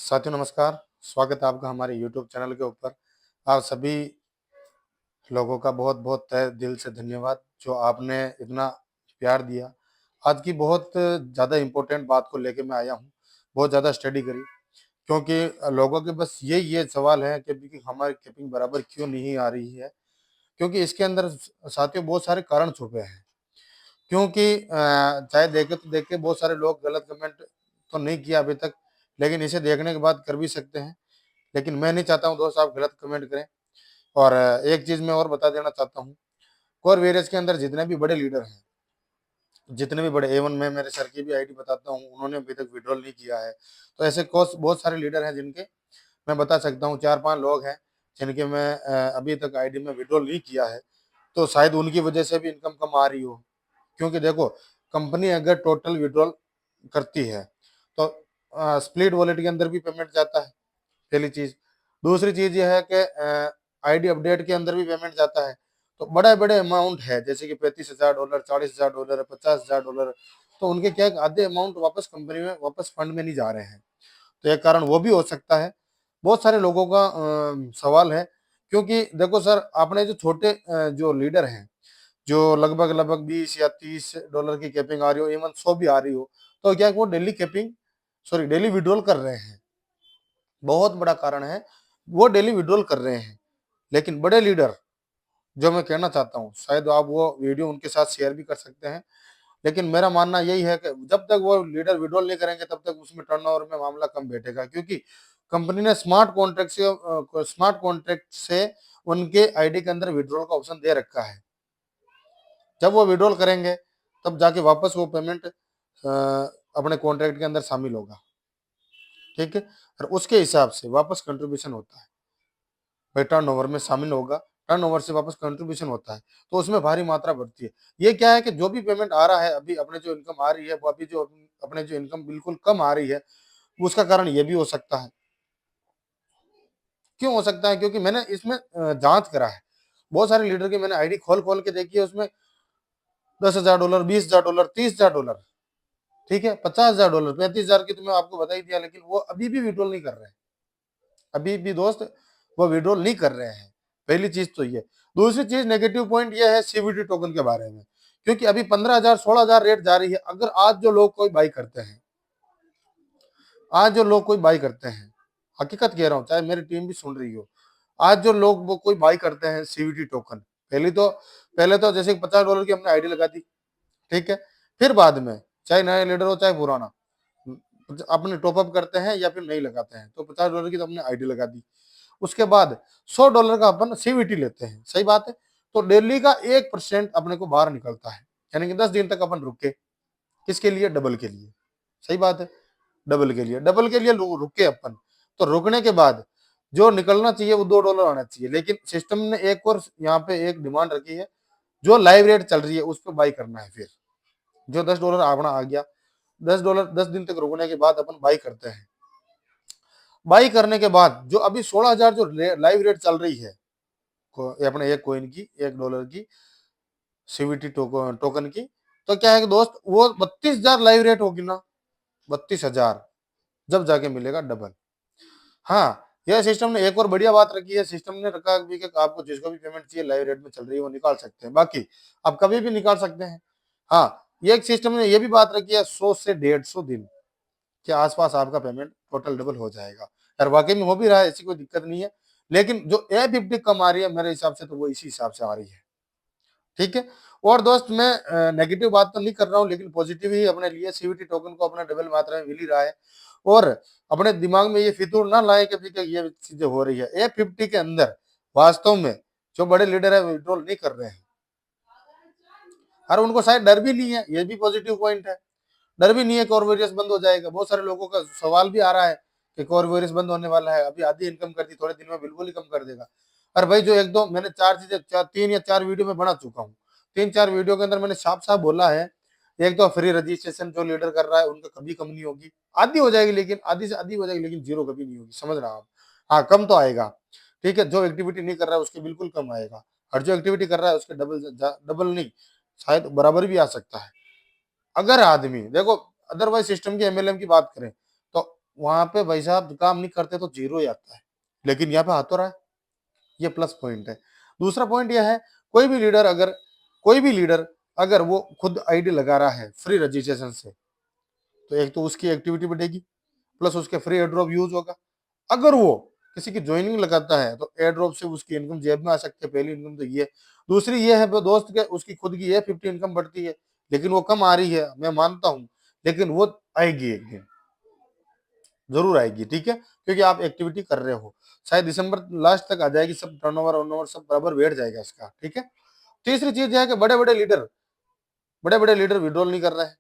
साथियों नमस्कार, स्वागत है आपका हमारे यूट्यूब चैनल के ऊपर। आप सभी लोगों का बहुत-बहुत तहे दिल से धन्यवाद जो आपने इतना प्यार दिया। आज की बहुत ज़्यादा इम्पोर्टेंट बात को लेके मैं आया हूँ, बहुत ज़्यादा स्टडी करी क्योंकि लोगों के बस ये सवाल है कि भी कि हमारी कैपिंग बराबर क्यों नहीं आ रही है? क्योंकि इसके अंदर साथियों बहुत सारे कारण छुपे हैं। क्योंकि चाहे देखे तो देखे बहुत सारे लोग गलत कमेंट तो नहीं किया अभी तक, लेकिन इसे देखने के बाद कर भी सकते हैं। लेकिन मैं नहीं चाहता हूँ दोस्त आप गलत कमेंट करें। और एक चीज़ मैं और बता देना चाहता हूँ, कोर वेरियस के अंदर जितने भी बड़े लीडर हैं, जितने भी बड़े एवन मैं मेरे सर की भी आईडी बताता हूँ, उन्होंने अभी तक विड्रॉल नहीं किया है। तो ऐसे कोस बहुत सारे लीडर हैं जिनके मैं बता सकता हूँ 4-5 लोग हैं, जिनके मैं अभी तक आईडी में विड्रॉल नहीं किया है। तो शायद उनकी वजह से भी इनकम कम आ रही हो। क्योंकि देखो, कंपनी अगर टोटल विड्रॉल करती है, तो स्प्लिट वॉलेट के अंदर भी पेमेंट जाता है, पहली चीज़। दूसरी चीज़ ये है कि आईडी अपडेट के अंदर भी पेमेंट जाता है। तो बड़े-बड़े अमाउंट है, जैसे कि $35,000, $40,000, $50,000, तो उनके क्या है आधे अमाउंट वापस कंपनी में वापस फंड में नहीं जा रहे हैं। तो एक कारण वो भी हो सकता है। बहुत सारे लोगों का सवाल है, क्योंकि देखो सर, आपने जो छोटे जो लीडर हैं, जो लगभग-लगभग 20 या $30 की कैपिंग आ रही हो, इवन 100 भी आ रही हो, तो क्या है कि वो डेली विथड्रॉल कर रहे हैं। बहुत बड़ा कारण है, वो डेली विथड्रॉल कर रहे हैं। लेकिन बड़े लीडर, जो मैं कहना चाहता हूँ, शायद आप वो वीडियो उनके साथ शेयर भी कर सकते हैं। लेकिन मेरा मानना यही है कि जब तक वो लीडर विड्रॉल नहीं करेंगे तब तक उसमें टर्नओवर में मामला कम बैठेगा, क्योंकि कंपनी ने स्मार्ट कॉन्ट्रैक्ट से उनके आईडी के अंदर विड्रॉल का ऑप्शन दे रखा है। जब वो विड्रॉल करेंगे तब जाके वापस वो पेमेंट अपने कॉन्ट्रैक्ट के अंदर शामिल होगा। ठीक है, और उसके हिसाब से वापस कंट्रीब्यूशन होता है। भाई टर्नओवर में शामिल होगा, टर्नओवर से वापस कंट्रीब्यूशन होता है, तो उसमें भारी मात्रा बढ़ती है। ये क्या है कि जो भी पेमेंट आ रहा है, अभी अपने जो इनकम आ रही है, वो अभी जो अपने जो इनकम बिल्कुल कम आ रही है, उसका कारण ये भी हो सकता है। क्यों हो सकता है? क्योंकि मैंने इसमें जाँच करा है। बहुत सारे लीडर की मैंने आईडी खोल-खोल के देखी है, उसमें $10,000, $20,000, $30,000, ठीक है? $50,000, 35,000 की तो मैं आपको बता ही दिया, लेकिन वो अभी भी विथड्रॉल नहीं कर रहे हैं। अभी भी दोस्त वो विड्रॉल नहीं कर रहे हैं। पहली चीज तो ये। दूसरी चीज नेगेटिव पॉइंट ये है सीवीटी टोकन के बारे में, क्योंकि अभी 15,000 16,000 रेट जा रही है। अगर आज जो लोग कोई बाई करते हैं, आज जो लोग कोई बाई करते हैं, हकीकत कह रहा हूँ, चाहे मेरी टीम भी सुन रही हो, आज जो लोग वो कोई बाई करते हैं सीवीटी टोकन, पहले तो जैसे $50 की हमने आईडी लगा दी, ठीक है। फिर बाद में चाहे नया लीडर हो चाहे पुराना, अपने टॉपअप करते हैं या फिर नहीं लगाते हैं, तो $50 की तो हमने आईडी लगा दी। उसके बाद $100 का अपन सीवीटी लेते हैं, सही बात है। तो डेली का 1% अपने को बाहर निकलता है, यानी कि 10 दिन तक अपन रुके, किसके लिए? डबल के लिए। सही बात है, डबल के लिए रुके अपन। तो रुकने के बाद जो निकलना चाहिए वो $2 आना चाहिए, लेकिन सिस्टम ने एक और यहाँ पे एक डिमांड रखी है, जो लाइव रेट चल रही है उस पर बाई करना है। फिर जो $10 अपना आ गया, $10 10 दिन तक रुकने के बाद अपन बाई करते हैं। बाई करने के बाद जो अभी 16,000 जो लाइव रेट चल रही है, अपने एक कॉइन की, $1 की सीवीटी टोकन की, तो क्या है कि दोस्त वो 32,000 लाइव रेट होगी ना, 32,000, जब जाके मिलेगा डबल। हाँ, यह सिस्टम ने एक और बढ़िया बात रखी है, सिस्टम ने रखा भी कि आपको जिसको भी पेमेंट चाहिए लाइव रेट में चल रही है वो निकाल सकते हैं, बाकी आप कभी भी निकाल सकते हैं। हाँ, ये एक सिस्टम ने ये भी बात रखी है 100 से 150 दिन के आसपास आपका पेमेंट टोटल डबल हो जाएगा, और वाकई में हो भी रहा है, ऐसी कोई दिक्कत नहीं है। लेकिन जो ए50 कम आ रही है मेरे हिसाब से, तो वो इसी हिसाब से आ रही है। ठीक है। और दोस्त मैं नेगेटिव बात तो नहीं कर रहा हूँ, लेकिन पॉजिटिव ही अपने लिए सीवीटी टोकन को अपना डबल मात्रा में मिल ही रहा है। और अपने दिमाग में ये फितूर ना लाए कि ये चीजें हो रही है। ए50 के अंदर वास्तव में जो बड़े लीडर है विड्रॉल नहीं कर रहे हैं, और उनको शायद डर भी नहीं है, ये भी पॉजिटिव पॉइंट है। डर भी नहीं है कोर वेरियस बंद हो जाएगा। बहुत सारे लोगों का सवाल भी आ रहा है कि कोर वेरियस बंद होने वाला है, अभी आधी इनकम कर दी, थोड़े दिन में बिल्कुल ही कम कर देगा। और भाई जो एक दो मैंने तीन या चार वीडियो में बना चुका हूँ, 3-4 वीडियो के अंदर मैंने साफ साफ बोला है, एक तो फ्री रजिस्ट्रेशन जो लीडर कर रहा है उनका कभी कम नहीं होगी, आधी हो जाएगी, लेकिन आधी से आधी हो जाएगी, लेकिन जीरो कभी नहीं होगी, समझ रहे हो आप। हाँ, कम तो आएगा, ठीक है। जो एक्टिविटी नहीं कर रहा है उसके बिल्कुल कम आएगा, और जो एक्टिविटी कर रहा है उसके डबल नहीं, शायद बराबर भी आ सकता है। अगर आदमी देखो, अदरवाइज सिस्टम की एमएलएम की बात करें, तो वहां पे भाई साहब काम नहीं करते तो जीरो ही आता है, लेकिन यहाँ पे आ तो रहा है, ये प्लस पॉइंट है। दूसरा पॉइंट यह है, कोई भी लीडर अगर कोई भी लीडर अगर वो खुद आईडी लगा रहा है फ्री रजिस्ट्रेशन से, तो एक तो उसकी एक्टिविटी बढ़ेगी, प्लस उसके फ्री एयर ड्रॉप यूज होगा। अगर वो किसी की ज्वाइनिंग लगाता है तो एयर ड्रॉप से उसकी इनकम जेब में आ सकती है, पहली इनकम तो ये। दूसरी ये है दोस्त के उसकी खुद की ये 50 इनकम बढ़ती है, लेकिन वो कम आ रही है मैं मानता हूँ, लेकिन वो आएगी एक दिन, जरूर आएगी, ठीक है, क्योंकि आप एक्टिविटी कर रहे हो। शायद दिसंबर लास्ट तक आ जाएगी, सब टर्नओवर वनओवर सब बराबर बैठ जाएगा इसका, ठीक है। तीसरी चीज यह है कि बड़े बड़े लीडर विड्रॉल नहीं कर रहे हैं,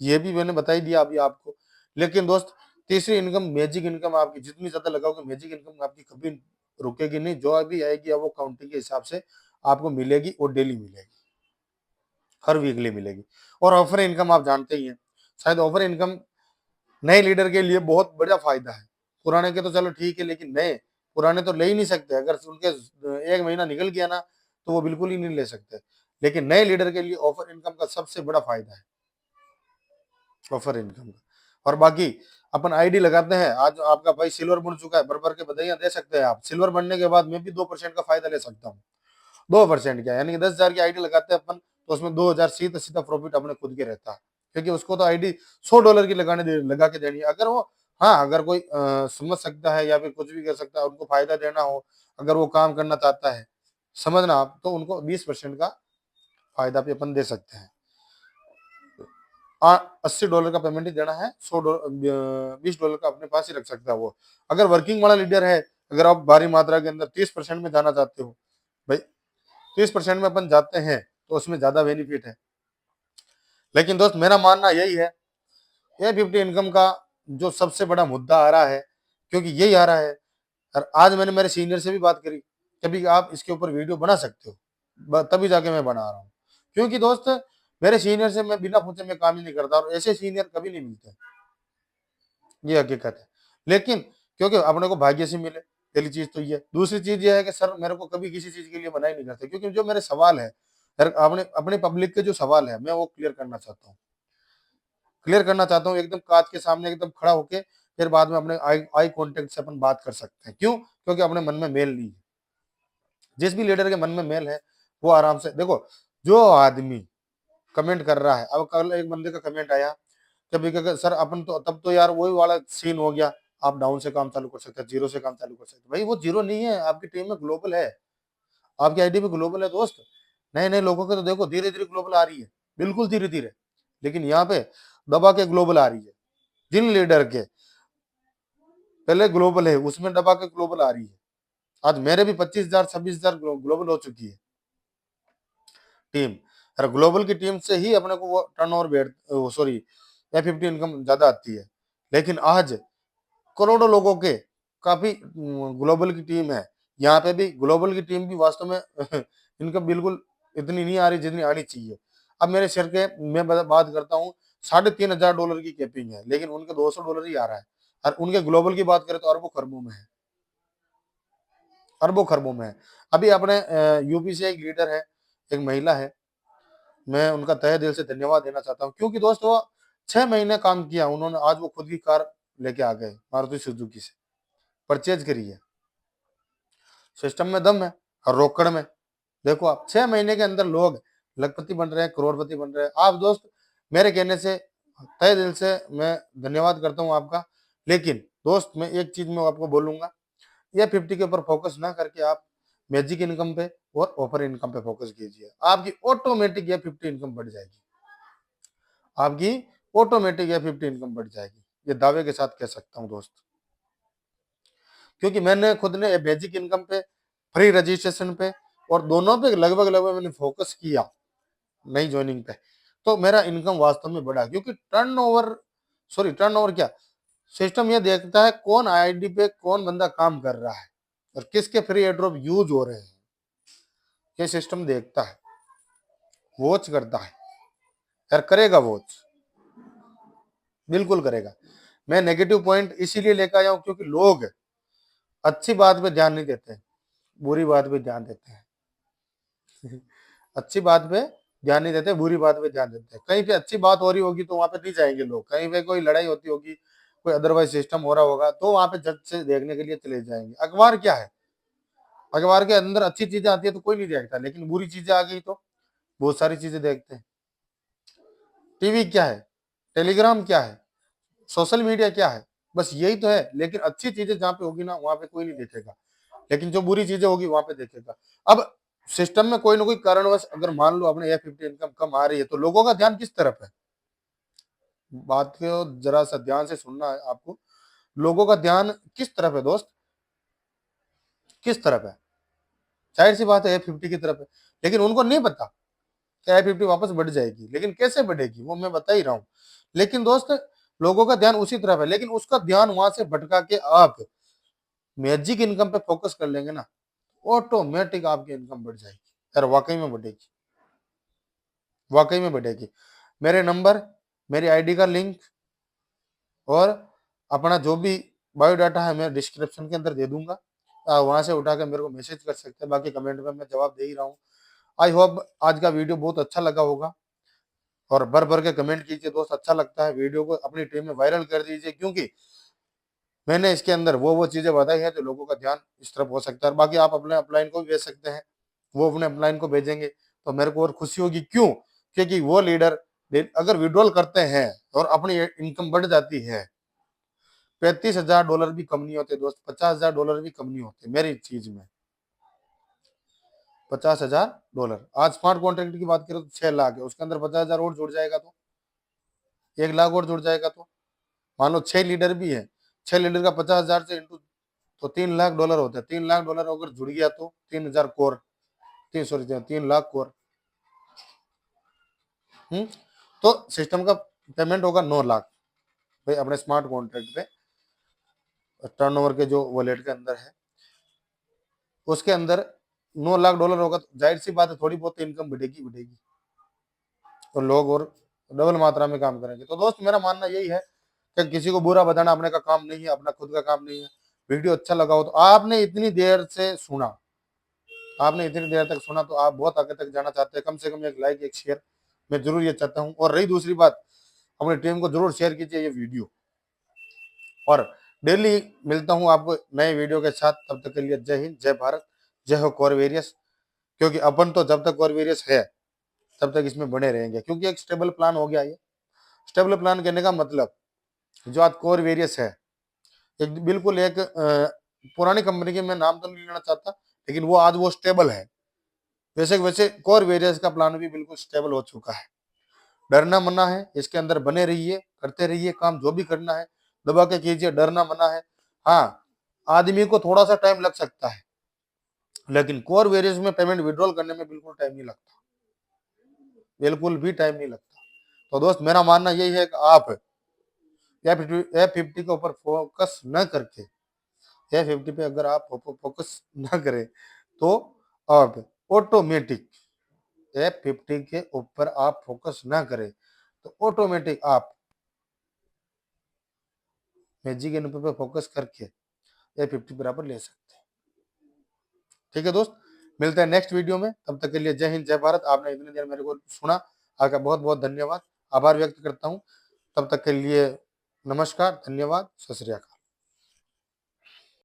ये भी मैंने बता ही दिया अभी आपको। लेकिन दोस्त तीसरी इनकम मैजिक इनकम, आपकी जितनी ज्यादा लगाओगे मैजिक इनकम आपकी कभी रुकेगी नहीं, जो अभी आएगी वो काउंटिंग के हिसाब से आपको मिलेगी और डेली मिलेगी, हर वीकली मिलेगी। और ऑफर इनकम आप जानते ही हैं, शायद ऑफर इनकम नए लीडर के लिए बहुत बड़ा फायदा है। पुराने के तो चलो ठीक है, लेकिन नए पुराने तो ले ही नहीं सकते, अगर उनके एक महीना निकल गया ना तो वो बिल्कुल ही नहीं ले सकते। लेकिन नए लीडर के लिए ऑफर इनकम का सबसे बड़ा फायदा है, ऑफर इनकम का। और बाकी अपन आईडी लगाते हैं, आज आपका भाई सिल्वर बन चुका है, भर भर के बधाइयां दे सकते हैं आप। सिल्वर बनने के बाद मैं भी 2% का फायदा ले सकता हूँ। 2% क्या, यानी कि 10,000 की आईडी लगाते हैं अपन, तो उसमें 2,000 सीधा सीधा प्रॉफिट अपने खुद के रहता है, क्योंकि उसको तो आईडी $100 की लगा के देनी है। अगर वो, हाँ, अगर कोई समझ सकता है या फिर कुछ भी कर सकता है, उनको फायदा देना हो, अगर वो काम करना चाहता है, समझना आप, तो उनको 20% का फायदा भी अपन दे सकते हैं। $80 का पेमेंट ही देना है, $20 का अपने पास ही रख सकता है वो। अगर वर्किंग वाला लीडर है, अगर आप भारी मात्रा के अंदर 30% में जाना चाहते हो, भाई 30% में अपन जाते हैं तो उसमें ज्यादा बेनिफिट है। लेकिन दोस्त मेरा मानना यही है, ये 50 इनकम का जो सबसे बड़ा मुद्दा आ रहा है, क्योंकि यही आ रहा है। और आज मैंने मेरे सीनियर से भी बात करी, कभी आप इसके ऊपर वीडियो बना सकते हो, तभी जाके मैं बना रहा हूँ। क्योंकि दोस्त मेरे सीनियर से मैं बिना पूछे मैं काम ही नहीं करता, और ऐसे सीनियर कभी नहीं मिलते, ये हकीकत है। लेकिन क्योंकि अपने को भाग्य से मिले, पहली चीज तो ये। दूसरी चीज ये है कि सर मेरे को कभी किसी चीज के लिए मना ही नहीं करते, क्योंकि जो मेरे सवाल है, अपने अपने पब्लिक के जो सवाल है मैं वो क्लियर करना चाहता हूँ, एकदम कांच के सामने एकदम खड़ा होके, फिर बाद में अपने आई आई कांटेक्ट से अपन बात कर सकते हैं। क्यों? क्योंकि अपने मन में मेल नहीं है। जिस भी लीडर के मन में मेल है वो आराम से देखो, जो आदमी कमेंट कर रहा है, अब कल एक बंदे का कमेंट आया, कभी कभी सर अपन तो तब तो यार वही वाला सीन हो गया, आप डाउन से काम चालू कर सकते हैं, जीरो से काम चालू कर सकते हैं। भाई वो जीरो नहीं है, आपकी टीम में ग्लोबल है, आपकी आईडी में ग्लोबल है दोस्त। नए नए लोगों के तो देखो धीरे धीरे ग्लोबल आ रही है, बिल्कुल धीरे धीरे, लेकिन यहाँ पे दबा के ग्लोबल आ रही है। जिन लीडर के पहले ग्लोबल है उसमें दबा के ग्लोबल आ रही है। आज मेरे भी 25,000 26,000 ग्लोबल हो चुकी है टीम, और ग्लोबल की टीम से ही अपने को वो टर्नओवर बैठ, सॉरी, F50 इनकम ज्यादा आती है। लेकिन आज करोड़ों लोगों के काफी ग्लोबल की टीम है, यहाँ पे भी ग्लोबल की टीम भी वास्तव में इनकम बिल्कुल इतनी नहीं आ रही जितनी आनी चाहिए। अब मेरे शेयर के मैं बात करता हूँ, $3,500 की कैपिंग है, लेकिन उनके $200 ही आ रहा है, और उनके ग्लोबल की बात करें तो अरबों खरबों में है, अरबों खरबों में है। अभी अपने यूपी से एक लीडर है, एक महिला है, मैं उनका तहे दिल से धन्यवाद देना चाहता हूँ, क्योंकि दोस्त वो 6 महीने काम किया उन्होंने, आज वो खुद की कार लेके आ गए, मारुति सुजुकी से परचेज करी है। सिस्टम में दम है और रोकड़ में, देखो आप 6 महीने के अंदर लोग लखपति बन रहे हैं, करोड़पति बन रहे हैं। आप दोस्त मेरे कहने से तहे दिल से मैं धन्यवाद करता हूँ आपका। लेकिन दोस्त मैं एक चीज मैं आपको बोलूंगा, ये 50 के ऊपर फोकस ना करके आप मैजिक इनकम पे और ऑफर इनकम पे फोकस कीजिए, आपकी ऑटोमेटिक ये 50 इनकम बढ़ जाएगी, आपकी ऑटोमेटिक ये 50 इनकम बढ़ जाएगी, ये दावे के साथ कह सकता हूँ दोस्त। क्योंकि मैंने खुद ने बेसिक इनकम पे, फ्री रजिस्ट्रेशन पे और दोनों पे लगभग लगभग मैंने फोकस किया नई ज्वाइनिंग पे, तो मेरा इनकम वास्तव में बढ़ा। क्योंकि टर्नओवर क्या, सिस्टम ये देखता है कौन आईडी पे कौन बंदा काम कर रहा है और किसके फ्री एड्रॉप यूज हो रहे हैं, ये सिस्टम देखता है, वॉच करता है, यार करेगा वॉच, बिल्कुल करेगा। मैं नेगेटिव पॉइंट इसीलिए लेकर आया हूं क्योंकि लोग अच्छी बात पे ध्यान नहीं देते, बुरी बात पे ध्यान देते हैं। अच्छी बात पे ध्यान नहीं देते, बुरी बात पे ध्यान देते हैं। कहीं पे अच्छी बात हो रही होगी तो वहां पे नहीं जाएंगे लोग, कहीं पे कोई लड़ाई होती होगी कोई अदरवाइज सिस्टम हो रहा होगा तो वहां पे झट से देखने के लिए चले जाएंगे। अखबार क्या है, अखबार के अंदर अच्छी चीजें आती है तो कोई नहीं देखता, लेकिन बुरी चीजें आ गई तो बहुत सारी चीजें देखते हैं। टीवी क्या है, टेलीग्राम क्या है, सोशल मीडिया क्या है, बस यही तो है। लेकिन अच्छी चीजें जहाँ पे होगी ना वहां पे कोई नहीं देखेगा, लेकिन जो बुरी चीजें होगी वहां पे देखेगा। अब सिस्टम में कोई ना कोई कारणवश अगर मान लो अपने F50 इनकम कम आ रही है तो लोगों का ध्यान किस तरफ है, बात को जरा सा ध्यान से सुनना है आपको। लोगों का ध्यान किस तरफ है दोस्त, किस तरफ है, जाहिर सी बात है F50 की तरफ है। लेकिन उनको नहीं पता कि F50 वापस बढ़ जाएगी, लेकिन कैसे बढ़ेगी वो मैं बता ही रहा हूँ। लेकिन दोस्त लोगों का ध्यान उसी तरफ है, लेकिन उसका ध्यान वहां से भटका के आप मैजिक इनकम पे फोकस कर लेंगे ना, ऑटोमेटिक आपकी इनकम बढ़ जाएगी। यार वाकई में बढ़ेगी, वाकई में बढ़ेगी। मेरे नंबर, मेरी आईडी का लिंक और अपना जो भी बायोडाटा है मैं डिस्क्रिप्शन के अंदर दे दूंगा, वहां से उठा के मेरे को मैसेज कर सकते हैं, बाकी कमेंट में मैं जवाब दे ही रहा हूँ। आई होप आज का वीडियो बहुत अच्छा लगा होगा, और भर भर के कमेंट कीजिए दोस्त, अच्छा लगता है। वीडियो को अपनी टीम में वायरल कर दीजिए, क्योंकि मैंने इसके अंदर वो चीजें बताई है जो लोगों का ध्यान इस तरफ हो सकता है। और बाकी आप अपने अपलाइन को भी भेज सकते हैं, वो अपने अपलाइन को भेजेंगे तो मेरे को और खुशी होगी। क्यों, क्योंकि वो लीडर अगर विड्रॉल करते हैं और अपनी इनकम बढ़ जाती है, $35,000 भी कम नहीं होते दोस्त, $50,000 भी कम नहीं होते मेरी चीज में। $50,000 आज स्मार्ट कॉन्ट्रैक्ट की बात करें तो 6 लाख है, उसके अंदर 50,000 और जुड़ जाएगा तो 1 लाख और जुड़ जाएगा। तो मान लो 6 लीडर भी है, 6 लीडर का 50,000 से इंटू तो $3 लाख होता है। $3 लाख अगर जुड़ गया तो 3,000 कोर, 3 लाख कोर। तो सिस्टम का पेमेंट होगा 9 लाख भाई अपने स्मार्ट कॉन्ट्रैक्ट पे, टर्नओवर के जो वॉलेट के अंदर है उसके अंदर $9 लाख होगा। तो जाहिर सी बात है थोड़ी बहुत इनकम बढ़ेगी बढ़ेगी, तो लोग और डबल मात्रा में काम करेंगे। तो दोस्त मेरा मानना यही है कि किसी को बुरा बताना अपने का काम नहीं है, अपना खुद का काम नहीं है। वीडियो अच्छा लगा हो तो आपने इतनी देर से सुना, आपने इतनी देर तक सुना तो आप बहुत आगे तक जाना चाहते हैं, कम से कम एक लाइक एक शेयर मैं जरूर ये चाहता हूँ। और रही दूसरी बात, अपनी टीम को जरूर शेयर कीजिए ये वीडियो, और डेली मिलता हूँ आपको नए वीडियो के साथ। तब तक के लिए जय हिंद, जय भारत, जय हो कोर वेरियस। क्योंकि अपन तो जब तक कोर वेरियस है तब तक इसमें बने रहेंगे, क्योंकि एक स्टेबल प्लान हो गया ये। स्टेबल प्लान कहने का मतलब जो आज कोर वेरियस है, एक बिल्कुल एक पुरानी कंपनी के मैं नाम तो नहीं लेना चाहता, लेकिन वो आज वो स्टेबल है। वैसे वैसे कोर वेरियस का प्लान भी बिल्कुल स्टेबल हो चुका है। डरना मना है, इसके अंदर बने रहिए, करते रहिए काम, जो भी करना है दबा के कीजिए, डरना मना है। हाँ, आदमी को थोड़ा सा टाइम लग सकता है, लेकिन कोर वेरियस में पेमेंट विड्रॉल करने में बिल्कुल टाइम नहीं लगता, बिल्कुल भी टाइम नहीं लगता। तो दोस्त मेरा मानना यही है कि आप F50 के ऊपर फोकस न करके, F50 पे अगर आप फोकस न करें तो आप ऑटोमेटिक, F50 के ऊपर आप फोकस ना करें तो ऑटोमेटिक आप मैजिक इनपुट पे फोकस करके F50 बराबर ले सकते हैं। ठीक है दोस्त, मिलते हैं नेक्स्ट वीडियो में, तब तक के लिए जय हिंद, जय भारत। आपने इतनी देर मेरे को सुना, आपका बहुत बहुत धन्यवाद, आभार व्यक्त करता हूँ। तब तक के लिए नमस्कार, धन्यवाद, सत श्री अकाल।